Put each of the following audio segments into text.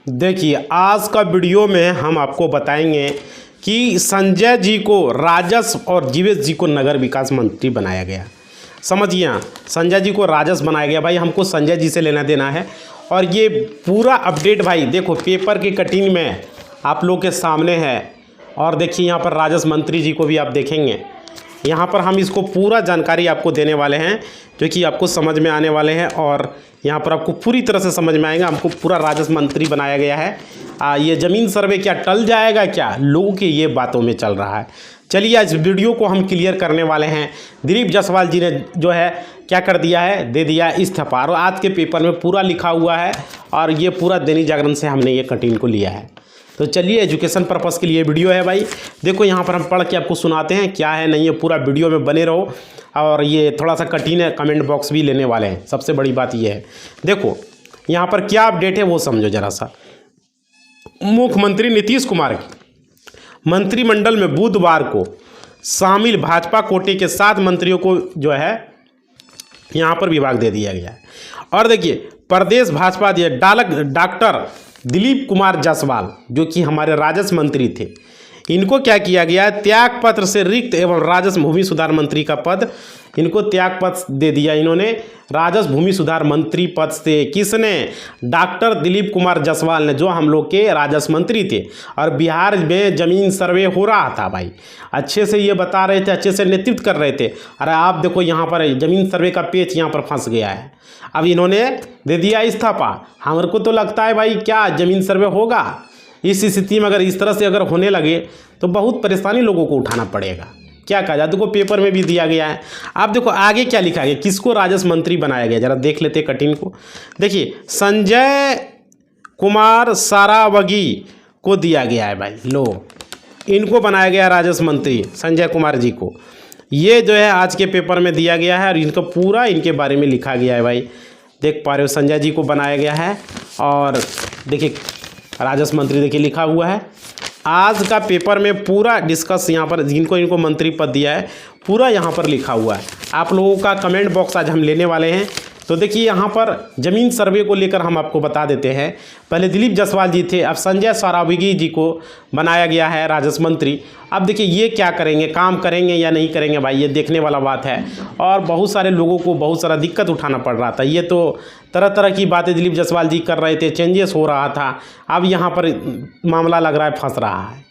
देखिए, आज का वीडियो में हम आपको बताएंगे कि संजय जी को राजस्व और जीवेश जी को नगर विकास मंत्री बनाया गया। समझिए, संजय जी को राजस्व बनाया गया। भाई हमको संजय जी से लेना देना है और ये पूरा अपडेट भाई देखो पेपर की कटिंग में आप लोग के सामने है। और देखिए यहाँ पर राजस्व मंत्री जी को भी आप देखेंगे। यहाँ पर हम इसको पूरा जानकारी आपको देने वाले हैं जो कि आपको समझ में आने वाले हैं और यहाँ पर आपको पूरी तरह से समझ में आएगा। हमको पूरा राजस्व मंत्री बनाया गया है। ये ज़मीन सर्वे क्या टल जाएगा क्या, लोगों की ये बातों में चल रहा है। चलिए इस वीडियो को हम क्लियर करने वाले हैं। दिलीप जायसवाल जी ने जो है क्या कर दिया है, दे दिया इस्तीफा। और आज के पेपर में पूरा लिखा हुआ है और ये पूरा दैनिक जागरण से हमने ये कटिंग को लिया है। तो चलिए एजुकेशन पर्पज़ के लिए वीडियो है भाई। देखो यहाँ पर हम पढ़ के आपको सुनाते हैं क्या है नहीं है, पूरा वीडियो में बने रहो। और ये थोड़ा सा कठिन है, कमेंट बॉक्स भी लेने वाले हैं। सबसे बड़ी बात ये है, देखो यहाँ पर क्या अपडेट है वो समझो ज़रा सा। मुख्यमंत्री नीतीश कुमार की मंत्रिमंडल में बुधवार को शामिल भाजपा कोटे के 7 मंत्रियों को जो है यहाँ पर विभाग दे दिया गया है। और देखिए प्रदेश भाजपा डॉक्टर दिलीप कुमार जायसवाल जो कि हमारे राजस्व मंत्री थे, इनको क्या किया गया है, त्याग पत्र से रिक्त एवं राजस्व भूमि सुधार मंत्री का पद इनको त्याग पत्र दे दिया इन्होंने। राजस्व भूमि सुधार मंत्री पद से किसने, डॉक्टर दिलीप कुमार जायसवाल ने, जो हम लोग के राजस्व मंत्री थे। और बिहार में ज़मीन सर्वे हो रहा था भाई, अच्छे से ये बता रहे थे, अच्छे से नेतृत्व कर रहे थे। अरे आप देखो यहाँ पर ज़मीन सर्वे का पेच यहाँ पर फंस गया है। अब इन्होंने दे दिया इस्तीफा। हमारे को तो लगता है भाई क्या ज़मीन सर्वे होगा। इस स्थिति में अगर इस तरह से अगर होने लगे तो बहुत परेशानी लोगों को उठाना पड़ेगा। क्या कहा जाए, देखो पेपर में भी दिया गया है। आप देखो आगे क्या लिखा गया, किसको राजस्व मंत्री बनाया गया, जरा देख लेते कटिंग को। देखिए संजय कुमार सारावगी को दिया गया है भाई, लो इनको बनाया गया राजस्व मंत्री संजय कुमार जी को। ये जो है आज के पेपर में दिया गया है और इनका पूरा इनके बारे में लिखा गया है भाई। देख पा रहे हो संजय जी को बनाया गया है और देखिए राजस्व मंत्री देखिए लिखा हुआ है। आज का पेपर में पूरा डिस्कस यहाँ पर जिनको इनको मंत्री पद दिया है पूरा यहाँ पर लिखा हुआ है। आप लोगों का कमेंट बॉक्स आज हम लेने वाले हैं। तो देखिए यहाँ पर ज़मीन सर्वे को लेकर हम आपको बता देते हैं। पहले दिलीप जायसवाल जी थे, अब संजय सारावगी जी को बनाया गया है राजस्व मंत्री। अब देखिए ये क्या करेंगे, काम करेंगे या नहीं करेंगे भाई, ये देखने वाला बात है। और बहुत सारे लोगों को बहुत सारा दिक्कत उठाना पड़ रहा था। ये तो तरह तरह की बातें दिलीप जायसवाल जी कर रहे थे, चेंजेस हो रहा था। अब यहाँ पर मामला लग रहा है फंस रहा है।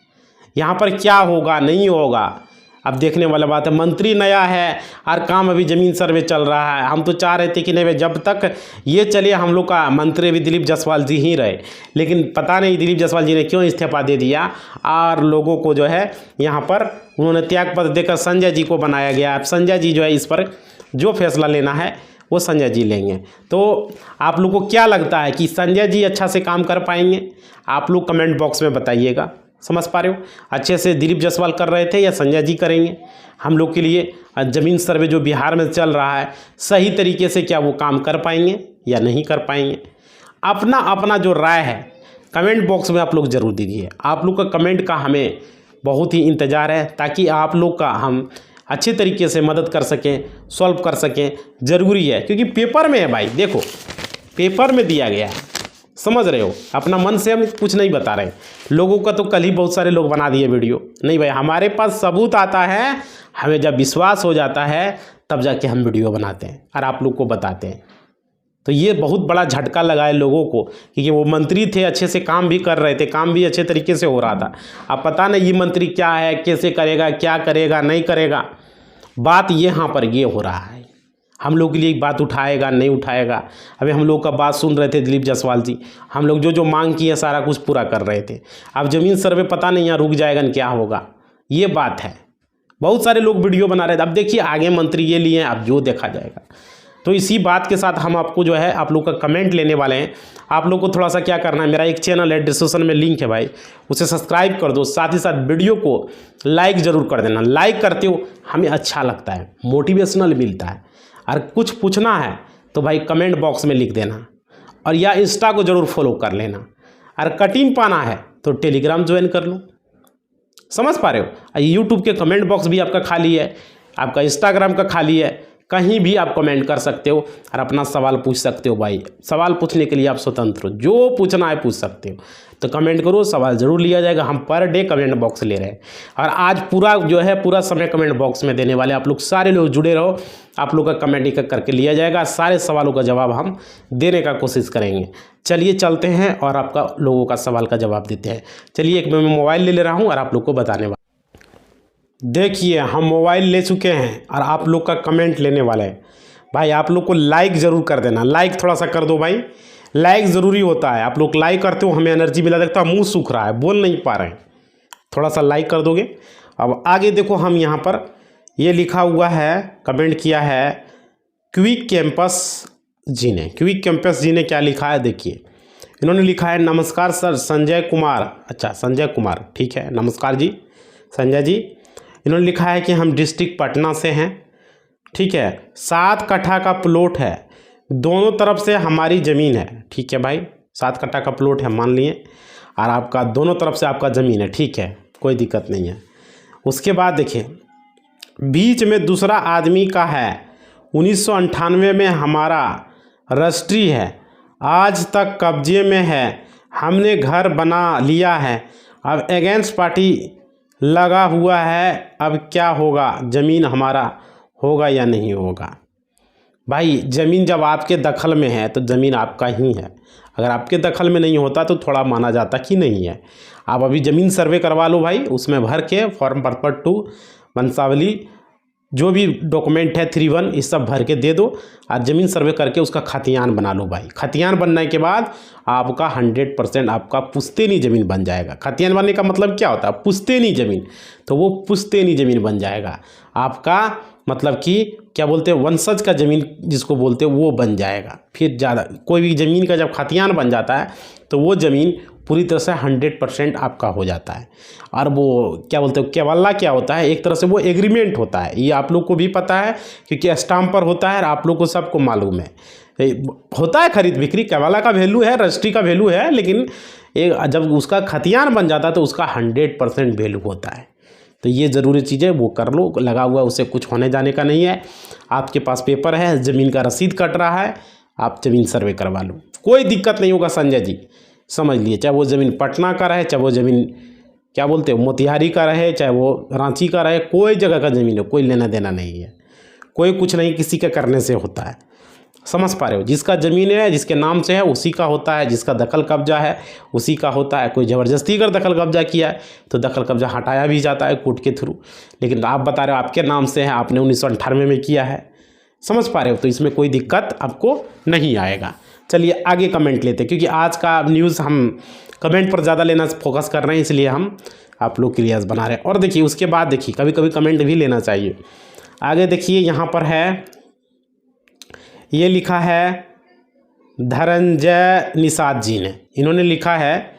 यहाँ पर क्या होगा नहीं होगा अब देखने वाला बात है। मंत्री नया है और काम अभी ज़मीन सर्वे चल रहा है। हम तो चाह रहे थे कि नहीं भाई जब तक ये चले हम लोग का मंत्री भी दिलीप जायसवाल जी ही रहे, लेकिन पता नहीं दिलीप जायसवाल जी ने क्यों इस्तीफा दे दिया और लोगों को जो है यहाँ पर उन्होंने त्यागपत्र देकर संजय जी को बनाया गया। अब संजय जी जो है इस पर जो फैसला लेना है वो संजय जी लेंगे। तो आप लोग को क्या लगता है कि संजय जी अच्छा से काम कर पाएंगे, आप लोग कमेंट बॉक्स में बताइएगा। समझ पा रहे हो, अच्छे से दिलीप जायसवाल कर रहे थे या संजय जी करेंगे हम लोग के लिए। ज़मीन सर्वे जो बिहार में चल रहा है सही तरीके से क्या वो काम कर पाएंगे या नहीं कर पाएंगे। अपना अपना जो राय है कमेंट बॉक्स में आप लोग ज़रूर दीजिए। आप लोग का कमेंट का हमें बहुत ही इंतज़ार है ताकि आप लोग का हम अच्छे तरीके से मदद कर सकें, सॉल्व कर सकें। ज़रूरी है क्योंकि पेपर में है भाई, देखो पेपर में दिया गया है। समझ रहे हो, अपना मन से हम कुछ नहीं बता रहे। लोगों का तो कल ही बहुत सारे लोग बना दिए वीडियो। नहीं भाई, हमारे पास सबूत आता है, हमें जब विश्वास हो जाता है तब जाके हम वीडियो बनाते हैं और आप लोग को बताते हैं। तो ये बहुत बड़ा झटका लगा है लोगों को क्योंकि वो मंत्री थे, अच्छे से काम भी कर रहे थे, काम भी अच्छे तरीके से हो रहा था। अब पता नहीं ये मंत्री क्या है, कैसे करेगा, क्या करेगा नहीं करेगा। बात ये यहाँ पर ये हो रहा है, हम लोग के लिए एक बात उठाएगा नहीं उठाएगा। अभी हम लोग का बात सुन रहे थे दिलीप जायसवाल जी, हम लोग जो जो मांग की है सारा कुछ पूरा कर रहे थे। अब ज़मीन सर्वे पता नहीं यहाँ रुक जाएगा न क्या होगा, ये बात है। बहुत सारे लोग वीडियो बना रहे थे। अब देखिए आगे मंत्री ये लिए हैं, अब जो देखा जाएगा। तो इसी बात के साथ हम आपको जो है आप लोग का कमेंट लेने वाले हैं। आप लोग को थोड़ा सा क्या करना है, मेरा एक चैनल है डिस्क्रिप्शन में लिंक है भाई, उसे सब्सक्राइब कर दो। साथ ही साथ वीडियो को लाइक ज़रूर कर देना। लाइक करते हो हमें अच्छा लगता है, मोटिवेशनल मिलता है। और कुछ पूछना है तो भाई कमेंट बॉक्स में लिख देना और या इंस्टा को ज़रूर फॉलो कर लेना। और कटिंग पाना है तो टेलीग्राम ज्वाइन कर लो। समझ पा रहे हो, यूट्यूब के कमेंट बॉक्स भी आपका खाली है, आपका इंस्टाग्राम का खाली है। कहीं भी आप कमेंट कर सकते हो और अपना सवाल पूछ सकते हो भाई। सवाल पूछने के लिए आप स्वतंत्र हो, जो पूछना है पूछ सकते हो। तो कमेंट करो, सवाल ज़रूर लिया जाएगा। हम पर डे कमेंट बॉक्स ले रहे हैं और आज पूरा जो है पूरा समय कमेंट बॉक्स में देने वाले। आप लोग सारे लोग जुड़े रहो, आप लोग का कमेंट एक एक करके लिया जाएगा। सारे सवालों का जवाब हम देने का कोशिश करेंगे। चलिए चलते हैं और आपका लोगों का सवाल का जवाब देते हैं। चलिए एक मैं मोबाइल ले रहा हूँ और आप लोग को बताने वाला। देखिए हम मोबाइल ले चुके हैं और आप लोग का कमेंट लेने वाले हैं। भाई आप लोग को लाइक ज़रूर कर देना, लाइक थोड़ा सा कर दो भाई, लाइक ज़रूरी होता है। आप लोग लाइक करते हो, हमें एनर्जी मिला। देखता मुंह सूख रहा है, बोल नहीं पा रहे हैं, थोड़ा सा लाइक कर दोगे। अब आगे देखो, हम यहाँ पर ये लिखा हुआ है, कमेंट किया है क्विक कैंपस जी ने। क्विक कैंपस जी ने क्या लिखा है देखिए, इन्होंने लिखा है नमस्कार सर, संजय कुमार। अच्छा संजय कुमार, ठीक है, नमस्कार जी संजय जी। इन्होंने लिखा है कि हम डिस्ट्रिक्ट पटना से हैं, ठीक है। 7 कट्ठा का प्लॉट है, दोनों तरफ से हमारी ज़मीन है, ठीक है भाई। 7 कट्ठा का प्लॉट है मान लिए, और आपका दोनों तरफ से आपका ज़मीन है, ठीक है, कोई दिक्कत नहीं है। उसके बाद देखिए, बीच में दूसरा आदमी का है, 1998 में हमारा रजिस्ट्री है, आज तक कब्जे में है, हमने घर बना लिया है, अब अगेंस्ट पार्टी लगा हुआ है, अब क्या होगा, ज़मीन हमारा होगा या नहीं होगा। भाई ज़मीन जब आपके दखल में है तो ज़मीन आपका ही है। अगर आपके दखल में नहीं होता तो थोड़ा माना जाता कि नहीं है। आप अभी ज़मीन सर्वे करवा लो भाई, उसमें भर के फॉर्म पर्पस 2 वंशावली जो भी डॉक्यूमेंट है 3-1 इस सब भर के दे दो और ज़मीन सर्वे करके उसका खतियान बना लो भाई। खतियान बनने के बाद आपका 100% आपका पुश्तैनी ज़मीन बन जाएगा। खतियान बनने का मतलब क्या होता है, पुश्तैनी ज़मीन, तो वो पुश्तैनी ज़मीन बन जाएगा आपका, मतलब कि क्या बोलते हैं, वंशज का ज़मीन जिसको बोलते हैं वो बन जाएगा। फिर ज़्यादा कोई भी ज़मीन का जब खतियान बन जाता है तो वो ज़मीन पूरी तरह से 100% आपका हो जाता है। और वो क्या बोलते हैं, केवल्ला क्या होता है, एक तरह से वो एग्रीमेंट होता है। ये आप लोग को भी पता है क्योंकि स्टाम्प पर होता है और आप लोग को सबको मालूम है। होता है खरीद बिक्री, केवल्ला का वैल्यू है, रजिस्ट्री का वैल्यू है, लेकिन जब उसका खतियान बन जाता है तो उसका 100% वैल्यू होता है। तो ये ज़रूरी चीज़ें वो कर लो, लगा हुआ उससे कुछ होने जाने का नहीं है। आपके पास पेपर है, ज़मीन का रसीद कट रहा है, आप ज़मीन सर्वे करवा लो, कोई दिक्कत नहीं होगा संजय जी, समझ लिए। चाहे वो ज़मीन पटना का रहे, चाहे वो ज़मीन क्या बोलते हैं मोतिहारी का रहे, चाहे वो रांची का रहे, कोई जगह का ज़मीन हो, कोई लेना देना नहीं है, कोई कुछ नहीं किसी के करने से होता है। समझ पा रहे हो, जिसका ज़मीन है जिसके नाम से है उसी का होता है, जिसका दखल कब्जा है उसी का होता है। कोई ज़बरदस्ती अगर दखल कब्जा किया है तो दखल कब्जा हटाया भी जाता है कोर्ट के थ्रू, लेकिन आप बता रहे हो आपके नाम से है, आपने 1998 में किया है, समझ पा रहे हो, तो इसमें कोई दिक्कत आपको नहीं आएगा। चलिए आगे कमेंट लेते हैं, क्योंकि आज का न्यूज़ हम कमेंट पर ज़्यादा लेना फोकस कर रहे हैं, इसलिए हम आप लोग के लिए बना रहे हैं। और देखिए उसके बाद देखिए कभी कभी कमेंट भी लेना चाहिए। आगे देखिए यहाँ पर है, ये लिखा है धनंजय निषाद जी ने। इन्होंने लिखा है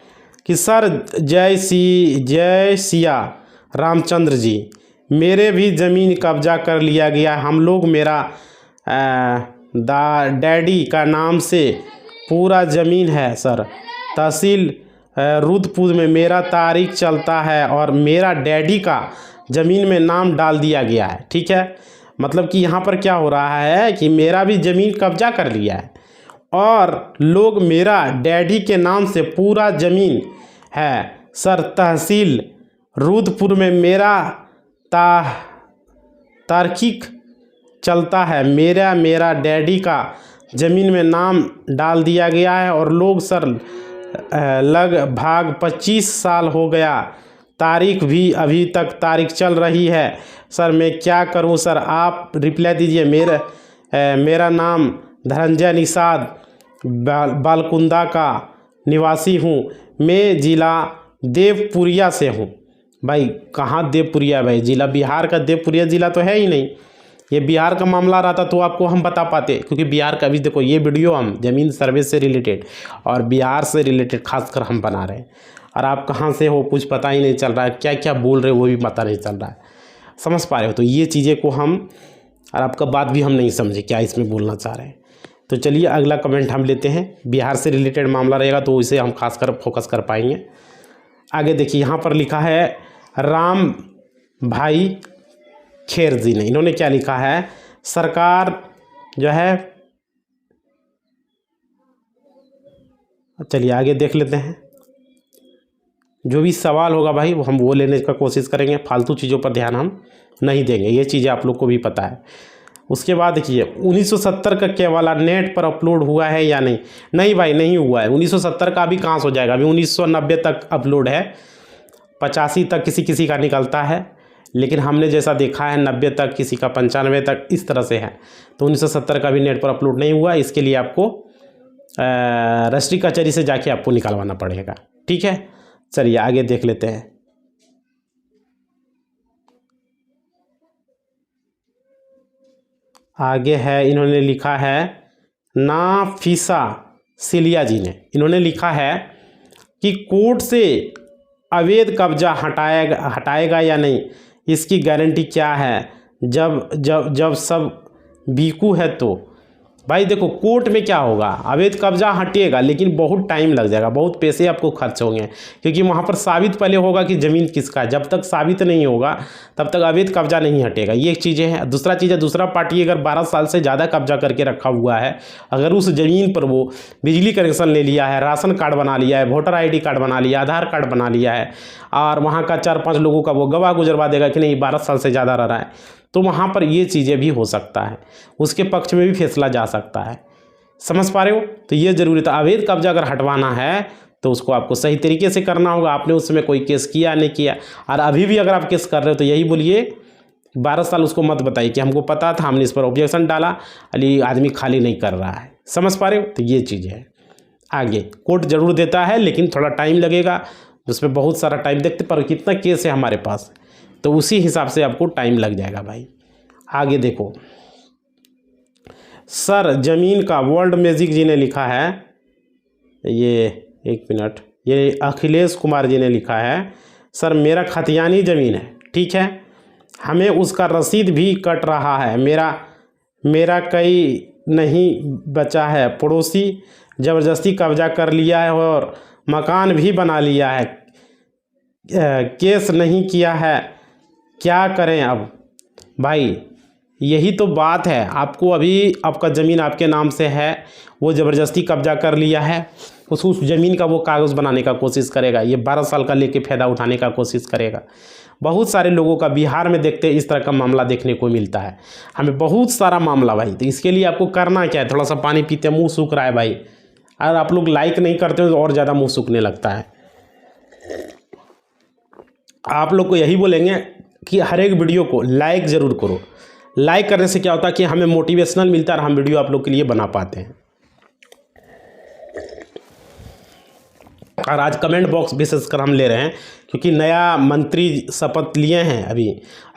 कि सर जय सिया रामचंद्र जी, मेरे भी ज़मीन कब्जा कर लिया गया। हम लोग मेरा डैडी का नाम से पूरा ज़मीन है सर, तहसील रुद्रपुर में मेरा तारीख चलता है और मेरा डैडी का ज़मीन में नाम डाल दिया गया है, ठीक है। मतलब कि यहाँ पर क्या हो रहा है कि मेरा भी ज़मीन कब्जा कर लिया है और लोग मेरा डैडी के नाम से पूरा ज़मीन है सर, तहसील रुद्रपुर में मेरा तार्किक चलता है, मेरा डैडी का ज़मीन में नाम डाल दिया गया है और लोग सर लगभग 25 साल हो गया, तारीख भी अभी तक तारीख चल रही है सर, मैं क्या करूं सर, आप रिप्लाई दीजिए। मेरा नाम धनंजय निषाद बालकुंदा का निवासी हूं, मैं ज़िला देवपुरिया से हूं। भाई कहाँ देवपुरिया, भाई ज़िला बिहार का देवपुरिया ज़िला तो है ही नहीं। ये बिहार का मामला रहता तो आपको हम बता पाते, क्योंकि बिहार का, अभी देखो ये वीडियो हम ज़मीन सर्वे से रिलेटेड और बिहार से रिलेटेड खासकर हम बना रहे हैं, और आप कहाँ से हो कुछ पता ही नहीं चल रहा है, क्या क्या बोल रहे हो वो भी पता नहीं चल रहा है, समझ पा रहे हो। तो ये चीज़ें को हम, और आपका बात भी हम नहीं समझे क्या इसमें बोलना चाह रहे हैं। तो चलिए अगला कमेंट हम लेते हैं, बिहार से रिलेटेड मामला रहेगा तो इसे हम खासकर फोकस कर पाएंगे। आगे देखिए यहाँ पर लिखा है राम भाई खेर जी ने। इन्होंने क्या लिखा है, सरकार जो है, चलिए आगे देख लेते हैं। जो भी सवाल होगा भाई हम वो लेने का कोशिश करेंगे, फालतू चीज़ों पर ध्यान हम नहीं देंगे, ये चीज़ें आप लोग को भी पता है। उसके बाद देखिए 1970 का क्या वाला नेट पर अपलोड हुआ है या नहीं? नहीं भाई नहीं हुआ है। 1970 का अभी कहाँ से हो जाएगा, अभी 1990 तक अपलोड है, 85 तक किसी किसी का निकलता है, लेकिन हमने जैसा देखा है 90 तक, किसी का 95 तक, इस तरह से है। तो 1970 का भी नेट पर अपलोड नहीं हुआ, इसके लिए आपको रजिस्ट्री कचहरी से जाके आपको निकलवाना पड़ेगा। ठीक है, चलिए आगे देख लेते हैं। आगे है, इन्होंने लिखा है नाफिसा सिलिया जी ने, इन्होंने लिखा है कि कोर्ट से अवैध कब्जा हटाएगा या नहीं, इसकी गारंटी क्या है जब जब जब सब बीकू है तो। भाई देखो कोर्ट में क्या होगा, अवैध कब्जा हटेगा लेकिन बहुत टाइम लग जाएगा, बहुत पैसे आपको खर्च होंगे, क्योंकि वहाँ पर साबित पहले होगा कि ज़मीन किसका है। जब तक साबित नहीं होगा तब तक अवैध कब्जा नहीं हटेगा। ये एक चीज़ें हैं। दूसरा चीज़ है, दूसरा पार्टी अगर 12 साल से ज़्यादा कब्जा करके रखा हुआ है, अगर उस ज़मीन पर वो बिजली कनेक्शन ले लिया है, राशन कार्ड बना लिया है, वोटर ID कार्ड बना लिया, आधार कार्ड बना लिया है, और वहाँ का 4-5 लोगों का वो गवाह गुजरवा देगा कि नहीं 12 साल से ज़्यादा रह रहा है, तो वहाँ पर ये चीज़ें भी हो सकता है, उसके पक्ष में भी फैसला जा सकता है। समझ पा रहे हो? तो ये ज़रूरी था। अवैध कब्जा अगर हटवाना है तो उसको आपको सही तरीके से करना होगा। आपने उसमें कोई केस किया नहीं किया, और अभी भी अगर आप केस कर रहे हो तो यही बोलिए 12 साल उसको मत बताइए कि हमको पता था, हमने इस पर ऑब्जेक्शन डाला, अली आदमी खाली नहीं कर रहा है। समझ पा रहे हो? तो ये चीज़ है। आगे कोर्ट ज़रूर देता है लेकिन थोड़ा टाइम लगेगा, उसमें बहुत सारा टाइम देखते पर कितना केस है हमारे पास, तो उसी हिसाब से आपको टाइम लग जाएगा भाई। आगे देखो, सर ज़मीन का वर्ल्ड मैजिक जी ने लिखा है, ये एक मिनट, ये अखिलेश कुमार जी ने लिखा है, सर मेरा खतियानी ज़मीन है, ठीक है, हमें उसका रसीद भी कट रहा है, मेरा कहीं नहीं बचा है, पड़ोसी ज़बरदस्ती कब्जा कर लिया है और मकान भी बना लिया है, केस नहीं किया है, क्या करें अब? भाई यही तो बात है, आपको अभी आपका ज़मीन आपके नाम से है, वो ज़बरदस्ती कब्जा कर लिया है, उस ज़मीन का वो कागज़ बनाने का कोशिश करेगा, ये 12 साल का लेके फ़ायदा उठाने का कोशिश करेगा। बहुत सारे लोगों का बिहार में देखते इस तरह का मामला देखने को मिलता है, हमें बहुत सारा मामला भाई। तो इसके लिए आपको करना क्या है, थोड़ा सा पानी पीते, मुँह सूख रहा है भाई, अगर आप लोग लाइक नहीं करते हो तो और ज़्यादा मुँह सूखने लगता है। आप लोग को यही बोलेंगे कि हर एक वीडियो को लाइक ज़रूर करो, लाइक करने से क्या होता है कि हमें मोटिवेशनल मिलता है और हम वीडियो आप लोग के लिए बना पाते हैं। और आज कमेंट बॉक्स विशेषकर हम ले रहे हैं क्योंकि नया मंत्री शपथ लिए हैं अभी,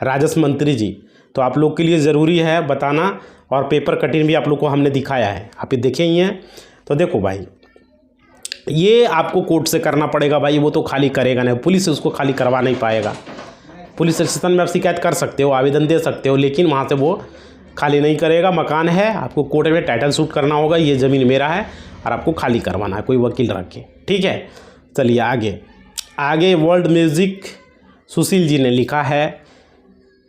राजस्व मंत्री जी, तो आप लोग के लिए ज़रूरी है बताना, और पेपर कटिंग भी आप लोग को हमने दिखाया है, आप ये देखे ही हैं। तो देखो भाई, ये आपको कोर्ट से करना पड़ेगा भाई, वो तो खाली करेगा नहीं, पुलिस उसको खाली करवा नहीं पाएगा। पुलिस स्टेशन में आप शिकायत कर सकते हो, आवेदन दे सकते हो, लेकिन वहाँ से वो खाली नहीं करेगा। मकान है, आपको कोर्ट में टाइटल शूट करना होगा, ये ज़मीन मेरा है, और आपको खाली करवाना है, कोई वकील रख के, ठीक है। चलिए आगे वर्ल्ड म्यूज़िक सुशील जी ने लिखा है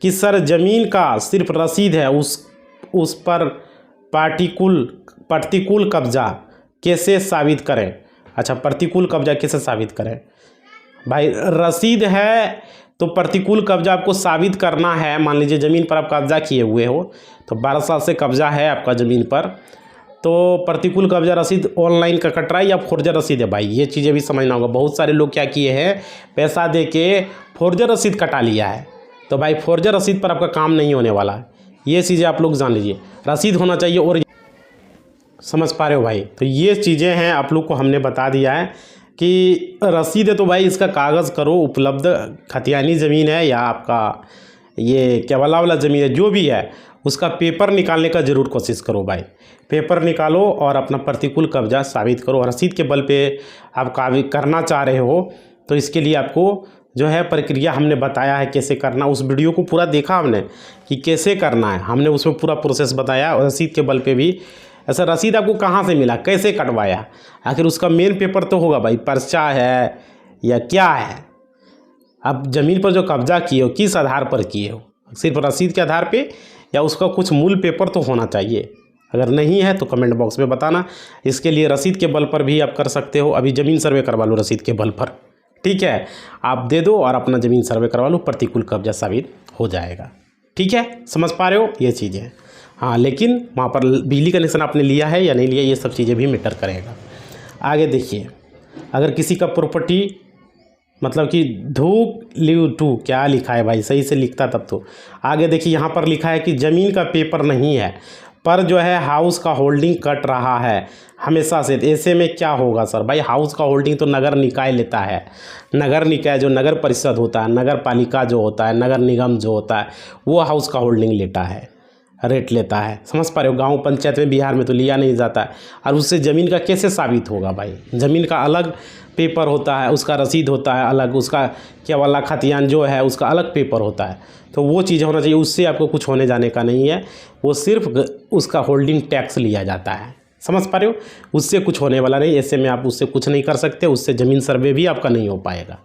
कि सर ज़मीन का सिर्फ रसीद है, उस पर प्रतिकूल कब्जा कैसे साबित करें? अच्छा, प्रतिकूल कब्जा कैसे साबित करें? भाई रसीद है तो प्रतिकूल कब्जा आपको साबित करना है। मान लीजिए ज़मीन पर आप कब्जा किए हुए हो, तो 12 साल से कब्जा है आपका ज़मीन पर, तो प्रतिकूल कब्जा रसीद ऑनलाइन का कट रहा है या फोर्जर रसीद है? भाई ये चीज़ें भी समझना होगा। बहुत सारे लोग क्या किए हैं, पैसा दे के फोर्जर रसीद कटा लिया है, तो भाई फोर्जर रसीद पर आपका काम नहीं होने वाला है। ये चीज़ें आप लोग जान लीजिए, रसीद होना चाहिए। और समझ पा रहे हो भाई? तो ये चीज़ें हैं, आप लोग को हमने बता दिया है कि रसीद है तो भाई इसका कागज़ करो उपलब्ध, खतियानी ज़मीन है या आपका ये केवला वाला ज़मीन है, जो भी है उसका पेपर निकालने का ज़रूर कोशिश करो भाई। पेपर निकालो और अपना प्रतिकूल कब्जा साबित करो। रसीद के बल पे आप कागज करना चाह रहे हो तो इसके लिए आपको जो है प्रक्रिया हमने बताया है कैसे करना। उस वीडियो को पूरा देखा हमने कि कैसे करना है, हमने उसमें पूरा प्रोसेस बताया। और रसीद के बल पे भी, ऐसा रसीद आपको कहाँ से मिला, कैसे कटवाया, आखिर उसका मेन पेपर तो होगा भाई, पर्चा है या क्या है। आप ज़मीन पर जो कब्जा किए हो किस आधार पर किए हो, सिर्फ रसीद के आधार पे या उसका कुछ मूल पेपर तो होना चाहिए। अगर नहीं है तो कमेंट बॉक्स में बताना। इसके लिए रसीद के बल पर भी आप कर सकते हो। अभी ज़मीन सर्वे करवा लो रसीद के बल पर, ठीक है, आप दे दो और अपना ज़मीन सर्वे करवा लो, प्रतिकूल कब्जा साबित हो जाएगा। ठीक है, समझ पा रहे हो ये चीज़ें। हाँ, लेकिन वहाँ पर बिजली कनेक्शन आपने लिया है या नहीं लिया, ये सब चीज़ें भी मैटर करेगा। आगे देखिए, अगर किसी का प्रॉपर्टी मतलब कि धूप लिव टू, क्या लिखा है भाई, सही से लिखता तब तो। आगे देखिए, यहाँ पर लिखा है कि ज़मीन का पेपर नहीं है पर जो है हाउस का होल्डिंग कट रहा है हमेशा से। ऐसे में क्या होगा सर? भाई हाउस का होल्डिंग तो नगर निकाय लेता है। नगर निकाय जो नगर परिषद होता है, नगर पालिका जो होता है, नगर निगम जो होता है, वो हाउस का होल्डिंग लेता है, रेट लेता है। समझ पा रहे हो? गांव पंचायत में बिहार में तो लिया नहीं जाता है। और उससे ज़मीन का कैसे साबित होगा भाई? ज़मीन का अलग पेपर होता है, उसका रसीद होता है अलग, उसका क्या वाला खतियान जो है उसका अलग पेपर होता है। तो वो चीज़ होना चाहिए, उससे आपको कुछ होने जाने का नहीं है। वो सिर्फ उसका होल्डिंग टैक्स लिया जाता है। समझ पा रहे हो? उससे कुछ होने वाला नहीं। ऐसे में आप उससे कुछ नहीं कर सकते, उससे ज़मीन सर्वे भी आपका नहीं हो पाएगा।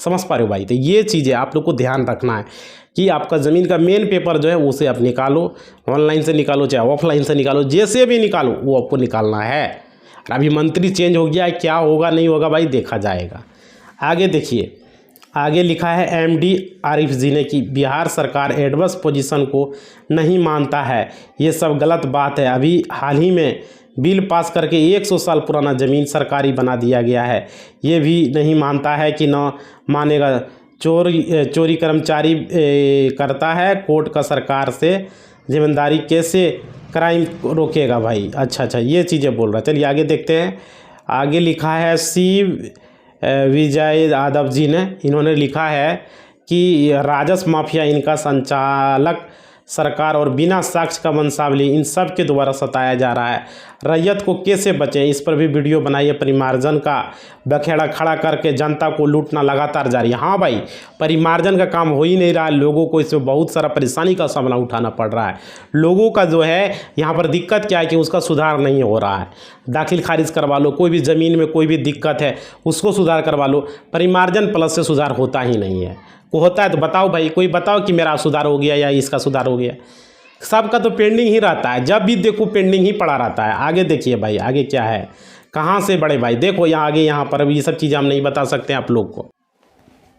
समझ पा रहे हो भाई? तो ये चीज़ें आप लोग को ध्यान रखना है कि आपका ज़मीन का मेन पेपर जो है उसे आप निकालो, ऑनलाइन से निकालो चाहे ऑफलाइन से निकालो, जैसे भी निकालो वो आपको निकालना है। अभी मंत्री चेंज हो गया है, क्या होगा नहीं होगा भाई देखा जाएगा। आगे देखिए, आगे लिखा है एमडी आरिफ जी ने कि बिहार सरकार एडवर्स पोजीशन को नहीं मानता है, ये सब गलत बात है। अभी हाल ही में बिल पास करके 100 साल पुराना ज़मीन सरकारी बना दिया गया है, ये भी नहीं मानता है कि न मानेगा। चोरी कर्मचारी करता है, कोर्ट का सरकार से जिम्मेदारी कैसे क्राइम रोकेगा भाई? अच्छा, ये चीज़ें बोल रहा है। चलिए आगे देखते हैं। आगे लिखा है सी विजय यादव जी ने, इन्होंने लिखा है कि राजस्व माफिया इनका संचालक सरकार और बिना साक्ष्य का वंशावली इन सब के द्वारा सताया जा रहा है। रैयत को कैसे बचें, इस पर भी वीडियो बनाइए। परिमार्जन का बखेड़ा खड़ा करके जनता को लूटना लगातार जारी है। हाँ भाई, परिमार्जन का काम हो ही नहीं रहा है, लोगों को इसमें बहुत सारा परेशानी का सामना उठाना पड़ रहा है। लोगों का जो है यहाँ पर दिक्कत क्या है कि उसका सुधार नहीं हो रहा है। दाखिल खारिज करवा लो, कोई भी ज़मीन में कोई भी दिक्कत है उसको सुधार करवा लो, परिमार्जन प्लस से सुधार होता ही नहीं है। को होता है तो बताओ भाई, कोई बताओ कि मेरा सुधार हो गया या इसका सुधार हो गया। सबका तो पेंडिंग ही रहता है, जब भी देखो पेंडिंग ही पड़ा रहता है। आगे देखिए भाई, आगे क्या है, कहाँ से बड़े भाई देखो यहाँ आगे, यहाँ पर अभी ये सब चीज़ें हम नहीं बता सकते आप लोग को।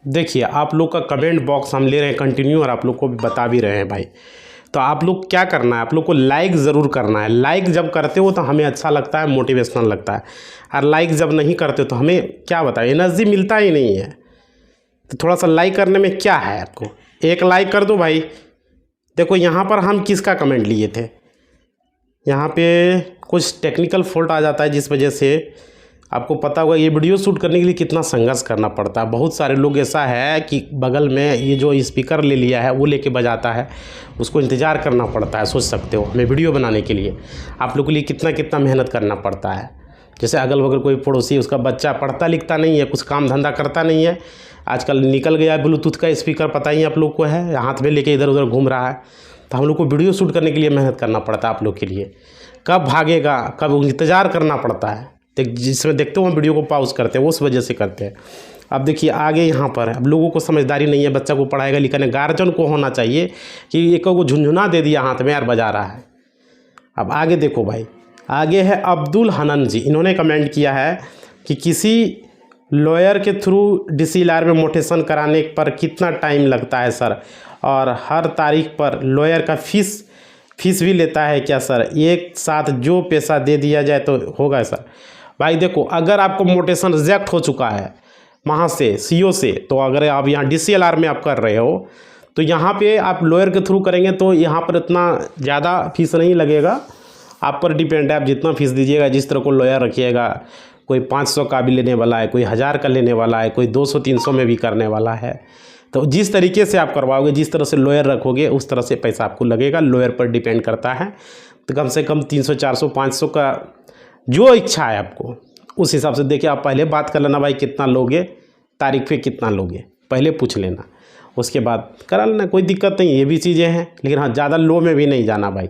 देखिए आप लोग का कमेंट बॉक्स हम ले रहे हैं कंटिन्यू और आप लोग को भी बता भी रहे हैं भाई। तो आप लोग क्या करना है, आप लोग को लाइक ज़रूर करना है। लाइक जब करते हो तो हमें अच्छा लगता है, मोटिवेशनल लगता है। और लाइक जब नहीं करते तो हमें क्या बताएं, एनर्जी मिलता ही नहीं है। तो थोड़ा सा लाइक करने में क्या है, आपको एक लाइक कर दो भाई। देखो यहाँ पर हम किसका कमेंट लिए थे, यहाँ पे कुछ टेक्निकल फॉल्ट आ जाता है जिस वजह से आपको पता होगा ये वीडियो शूट करने के लिए कितना संघर्ष करना पड़ता है। बहुत सारे लोग ऐसा है कि बगल में ये जो स्पीकर ले लिया है वो लेके बजाता है, उसको इंतज़ार करना पड़ता है। सोच सकते हो हमें वीडियो बनाने के लिए आप लोग के लिए कितना कितना मेहनत करना पड़ता है। जैसे अगल बगल कोई पड़ोसी, उसका बच्चा पढ़ता लिखता नहीं है, कुछ काम धंधा करता नहीं है, आजकल निकल गया है ब्लूटूथ का स्पीकर, पता ही आप लोग को है, हाथ में लेके इधर उधर घूम रहा है। तो हम लोग को वीडियो शूट करने के लिए मेहनत करना पड़ता है आप लोग के लिए। कब भागेगा, कब इंतज़ार करना पड़ता है। जिसमें देखते हो हम वीडियो को पॉज करते हैं, उस वजह से करते हैं। अब देखिए आगे यहाँ पर अब लोगों को समझदारी नहीं है, बच्चा को पढ़ाएगा लिखाने, गार्जियन को होना चाहिए कि एक को झुंझुना दे दिया हाथ में यार बजा रहा है। अब आगे देखो भाई, आगे है अब्दुल हनन जी, इन्होंने कमेंट किया है कि किसी लॉयर के थ्रू DCLR में मोटेशन कराने पर कितना टाइम लगता है सर, और हर तारीख पर लॉयर का फीस भी लेता है क्या सर? एक साथ जो पैसा दे दिया जाए तो होगा सर? भाई देखो, अगर आपको मोटेशन रिजेक्ट हो चुका है वहाँ से CO से, तो अगर आप यहाँ DCLR में आप कर रहे हो तो यहाँ पे आप लॉयर के थ्रू करेंगे तो यहाँ पर इतना ज़्यादा फीस नहीं लगेगा। आप पर डिपेंड है, आप जितना फीस दीजिएगा, जिस तरह को लॉयर रखिएगा। कोई 500 का भी लेने वाला है, कोई 1000 का लेने वाला है, कोई 200-300 में भी करने वाला है। तो जिस तरीके से आप करवाओगे, जिस तरह से लॉयर रखोगे, उस तरह से पैसा आपको लगेगा। लॉयर पर डिपेंड करता है। तो कम से कम 300, 400, 500 का जो इच्छा है आपको, उस हिसाब से देखिए। आप पहले बात कर लेना भाई कितना लोगे, तारीख पे कितना लोगे, पहले पूछ लेना, उसके बाद करा लेना, कोई दिक्कत नहीं। ये भी चीज़ें हैं, लेकिन हाँ ज़्यादा लो में भी नहीं जाना भाई,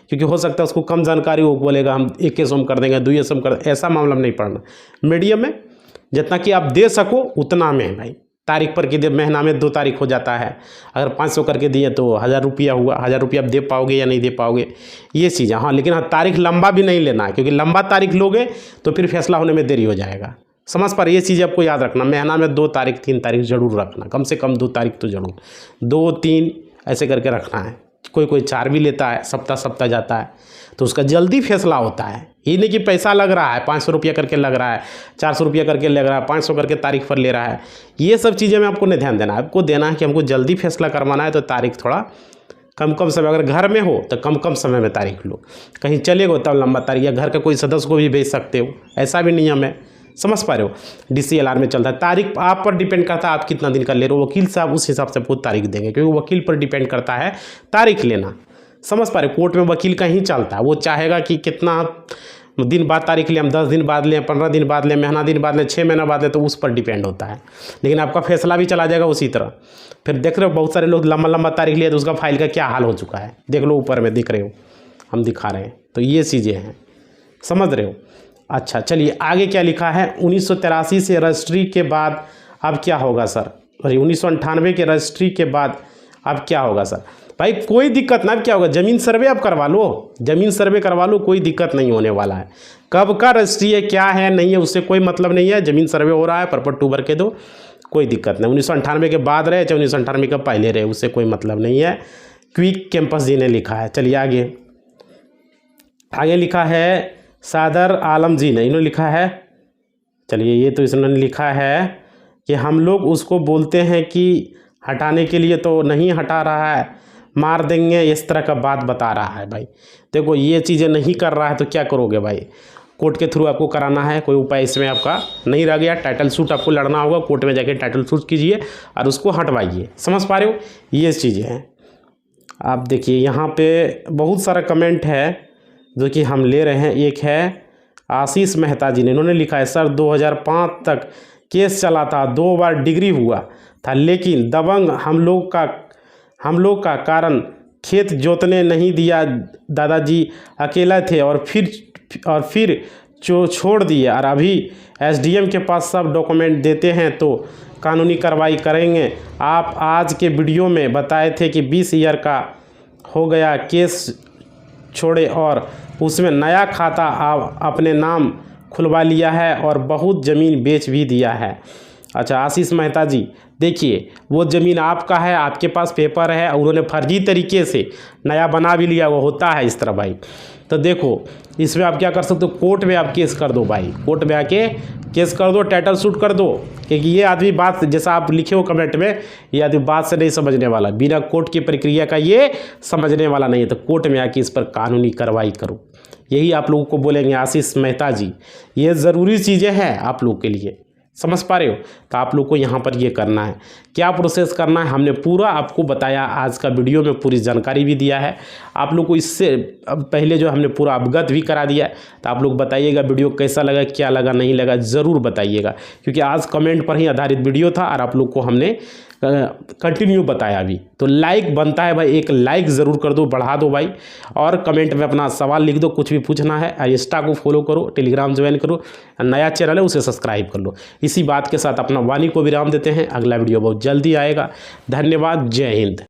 क्योंकि हो सकता है उसको कम जानकारी हो, बोलेगा हम 1 सौ कर देंगे, 2 सौ कर, ऐसा मामला में नहीं पड़ना। मीडियम में जितना कि आप दे सको उतना में भाई, तारीख पर के महीना में 2 तारीख हो जाता है। अगर 500 करके दिए तो 1000 रुपया हुआ, 1000 रुपया आप दे पाओगे या नहीं दे पाओगे, ये चीज़ है। हाँ, लेकिन हाँ, तारीख लंबा भी नहीं लेना है, क्योंकि लंबा तारीख लोगे तो फिर फैसला होने में देरी हो जाएगा। समझ पर ये चीज़ आपको याद रखना, महीना में 2 तारीख 3 तारीख जरूर रखना, कम से कम 2 तारीख तो जरूर, 2 3 ऐसे करके रखना है। कोई 4 भी लेता है, सप्ताह जाता है, तो उसका जल्दी फैसला होता है। ये नहीं कि पैसा लग रहा है, 500 रुपया करके लग रहा है, 400 रुपया करके लग रहा है, 500 करके तारीख पर ले रहा है। ये सब चीज़ें में आपको नहीं ध्यान देना है, आपको देना है कि हमको जल्दी फैसला करवाना है, तो तारीख थोड़ा कम समय, अगर घर में हो तो कम समय में तारीख लो, कहीं चले गो तब लंबा तारीख, या घर के कोई सदस्य को भी भेज सकते हो, ऐसा भी नियम है। समझ पा रहे हो, DCLR में चलता है। तारीख आप पर डिपेंड करता है आप कितना दिन का ले रहे हो, वकील साहब उस हिसाब से आपको तारीख देंगे, क्योंकि वकील पर डिपेंड करता है तारीख लेना। समझ पा रहे हो, कोर्ट में वकील का ही चलता है, वो चाहेगा कि कितना दिन बाद तारीख लें, हम 10 दिन बाद लें, 15 दिन बाद लें, महीना दिन बाद लें, 6 महीना बाद लें, तो उस पर डिपेंड होता है। लेकिन आपका फैसला भी चला जाएगा उसी तरह। फिर देख रहे हो बहुत सारे लोग लंबा तारीख लिया तो उसका फाइल का क्या हाल हो चुका है, देख लो ऊपर में दिख रहे हो, हम दिखा रहे हैं। तो ये चीज़ें हैं, समझ रहे हो। अच्छा चलिए आगे क्या लिखा है, 1983 से रजिस्ट्री के बाद अब क्या होगा सर, अरे 1998 के रजिस्ट्री के बाद अब क्या होगा सर। भाई कोई दिक्कत ना, अब क्या होगा, ज़मीन सर्वे आप करवा लो, ज़मीन सर्वे करवा लो, कोई दिक्कत नहीं होने वाला है। कब का रजिस्ट्री है, क्या है, नहीं है, उससे कोई मतलब नहीं है। ज़मीन सर्वे हो रहा है, पर्पट टू भर के दो, कोई दिक्कत नहीं। 1998 के बाद रहे चाहे 1998 के पहले रहे, उससे कोई मतलब नहीं है। क्विक कैंपस जी ने लिखा है। चलिए आगे लिखा है सादर आलम जी ने, इन्होंने लिखा है, चलिए ये तो इसने लिखा है कि हम लोग उसको बोलते हैं कि हटाने के लिए तो नहीं हटा रहा है, मार देंगे, इस तरह का बात बता रहा है। भाई देखो ये चीज़ें नहीं कर रहा है तो क्या करोगे भाई, कोर्ट के थ्रू आपको कराना है, कोई उपाय इसमें आपका नहीं रह गया। टाइटल सूट आपको लड़ना होगा, कोर्ट में जाके टाइटल सूट कीजिए और उसको हटवाइए। समझ पा रहे हो, ये चीज़ें हैं। आप देखिए यहाँ पे बहुत सारा कमेंट है जो कि हम ले रहे हैं। एक है आशीष मेहता जी ने, इन्होंने लिखा है सर 2005 तक केस चला था, 2 बार डिग्री हुआ था, लेकिन दबंग हम लोग का कारण खेत जोतने नहीं दिया, दादाजी अकेला थे और फिर छोड़ दिए, और अभी SDM के पास सब डॉक्यूमेंट देते हैं तो कानूनी कार्रवाई करेंगे। आप आज के वीडियो में बताए थे कि 20 ईयर का हो गया केस छोड़े और उसमें नया खाता आप अपने नाम खुलवा लिया है और बहुत ज़मीन बेच भी दिया है। अच्छा आशीष मेहता जी, देखिए वो ज़मीन आपका है, आपके पास पेपर है, और उन्होंने फर्जी तरीके से नया बना भी लिया, वो होता है इस तरह भाई। तो देखो इसमें आप क्या कर सकते हो, कोर्ट में आप केस कर दो भाई, कोर्ट में आके केस कर दो, टाइटल सूट कर दो, क्योंकि ये आदमी बात जैसा आप लिखे हो कमेंट में, ये आदमी बात से नहीं समझने वाला, बिना कोर्ट की प्रक्रिया का ये समझने वाला नहीं है। तो कोर्ट में आके इस पर कानूनी कार्रवाई करो, यही आप लोगों को बोलेंगे आशीष मेहता जी। ये ज़रूरी चीज़ें हैं आप लोग के लिए, समझ पा रहे हो। तो आप लोग को यहाँ पर ये करना है, क्या प्रोसेस करना है, हमने पूरा आपको बताया, आज का वीडियो में पूरी जानकारी भी दिया है आप लोग को। इससे पहले जो हमने पूरा अवगत भी करा दिया है। तो आप लोग बताइएगा वीडियो कैसा लगा, क्या लगा, नहीं लगा, ज़रूर बताइएगा, क्योंकि आज कमेंट पर ही आधारित वीडियो था और आप लोग को हमने कंटिन्यू बताया भी। तो लाइक बनता है भाई, एक लाइक ज़रूर कर दो, बढ़ा दो भाई, और कमेंट में अपना सवाल लिख दो, कुछ भी पूछना है। इंस्टा को फॉलो करो, टेलीग्राम ज्वाइन करो, नया चैनल है उसे सब्सक्राइब कर लो। इसी बात के साथ अपना वाणी को विराम देते हैं, अगला वीडियो बहुत जल्दी आएगा। धन्यवाद, जय हिंद।